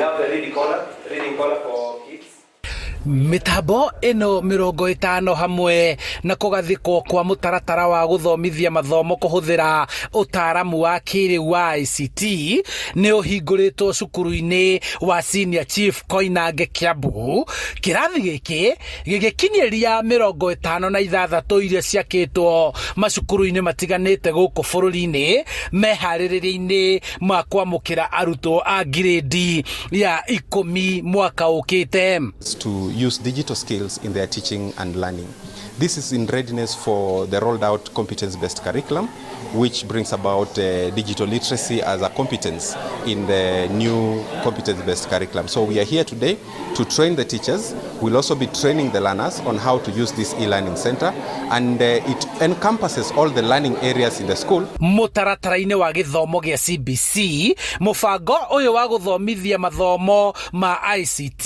have the reading corner for kids. Mitambo ino 50 hamwe na kugathikwo kwa mutaratara wa guthomithia mathomo kuhuthira utaramu wa kĩrĩu wa ICT ni uhinguritwo cukuru-ini wa Senior Chief Koinange Kiambu. Kirathi giki gigikinyeria 56 iria ciakitwo macukuru-ini matiganite guku bururi-ini meharĩrĩria-ini ma kwamũkĩra arutwo a grade ya 10 mwaka ukite. To use digital skills in their teaching and learning. This is in readiness for the rolled out competence-based curriculum, which brings about digital literacy as a competence in the new competence-based curriculum. So we are here today to train the teachers. We'll also be training the learners on how to use this e-learning center, and it encompasses all the learning areas in the school. Mũtaratara-inĩ wa gĩthomo gĩa CBC, mũbango ũyũ wa gũthomithia mathomo ma ICT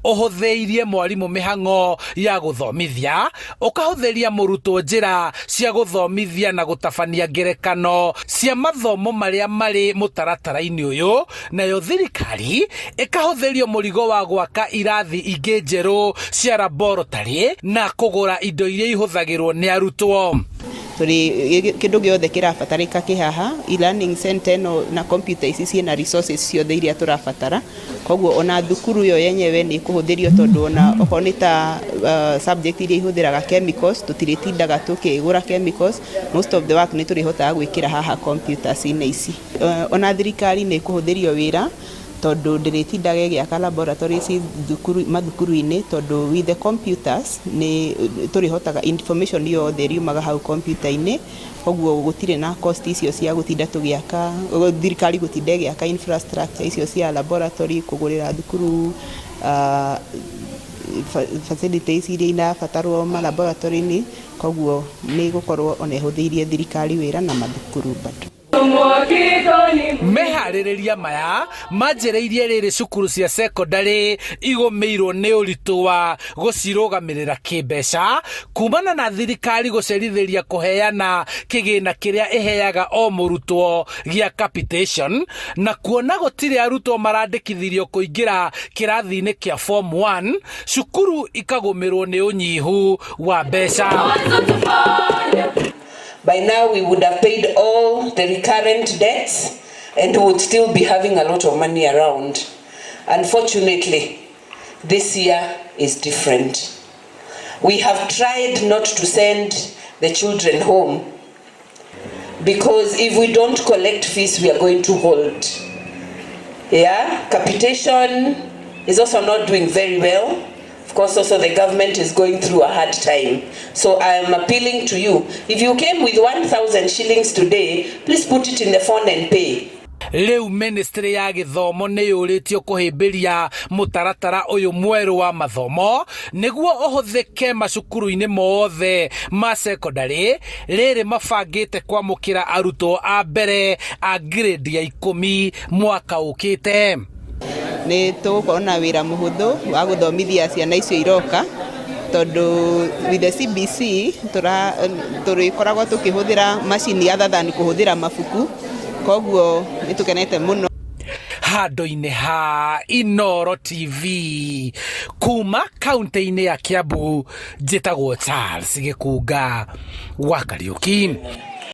ũhũthĩirie mwarimũ mĩhang'o ya gũthomithia, ũkahũthĩria mũrutwo njĩra cia gũthomithia na gũtabania ngerekano cia mathomo marĩa marĩ mũtaratara-inĩ ũyũ, nayo thirikari ĩkahũthĩrio mũrigo wa gwaka irathi ingĩ njerũ cia laboratory na kũgũra indo iria ihũthagĩrwo nĩ arutwo. Kĩndũ gĩothe kĩrabatarĩka kĩhaha, e-learning center na computer ici ciĩna resources ciothe iria tũrabatara. Koguo ona thukuru yo yenyewe nĩ kũhũthĩrio tondũ ona okorwo nĩ ta subject iria ihũthĩraga chemicals tũtirĩtindaga tũkĩgũra chemicals, most of the work nĩ tũrĩhotaga gwĩkĩra haha computers-inĩ ici. Ona thirikari nĩ kũhũthĩrio wĩra tondũ ndĩrĩtindaga ĩgĩaka laboratories mathukuru-inĩ tondũ with the computers nĩ tũrĩhotaga information yothe riumaga hau computer-inĩ. Koguo gũtirĩ na cost icio cia gũtinda tũgĩaka, thirikari gũtinda ĩgĩaka infrastructure icio cia laboratory, kũgũrĩra thukuru facilities iria inabatarwo ma laboratory-inĩ. Koguo nĩ gũkorwo ona ĩhũthĩirie thirikari wĩra na mathukuru bado. Meharĩrĩria maya manjĩrĩirie rĩrĩ cukuru cia secondary igũmĩirwo nĩ ũritũ wa gũcirũgamĩrĩra kĩmbeca kumana na thirikari gũcerithĩria kũheana kĩgĩna kĩrĩa ĩheaga o mũrutwo gĩa capitation, na kuona gũtirĩ arutwo marandĩkithirio kũingĩra kĩrathi-inĩ kĩa form 1, cukuru ikagũmĩrwo nĩ ũnyihu wa mbeca. By now we would have paid all the recurrent debts and would still be having a lot of money around. Unfortunately, this year is different. We have tried not to send the children home because if we don't collect fees, we are going to hold. Capitation is also not doing very well. Of course, also the government is going through a hard time. So I am appealing to you. If you came with 1,000 shillings today, please put it in the phone and pay. Rĩu ministry ya gĩthomo nĩ yũrĩtio kũhĩmbĩria mũtaratara ũyũ mwerũ wa mathomo nĩguo ũhũthĩke macukuru-inĩ mothe ma secondary rĩrĩ mabangĩte kwamũkĩra arutwo a mbere a grade ya 10 mwaka ũkĩte. Nĩ tũgũkorwo na wĩra mũhũthũ wa gũthomithia ciana icio iroka tondũ with the CBC tũrĩkoragwo tũkĩhũthĩra macini other than kũhũthĩra mabuku. Koguo nĩ tũkenete mũno. Handũ-inĩ ha Inooro TV kuma kaunti-inĩ ya Kiambu, njĩtagwo Charles Gĩkunga wa Kariũki.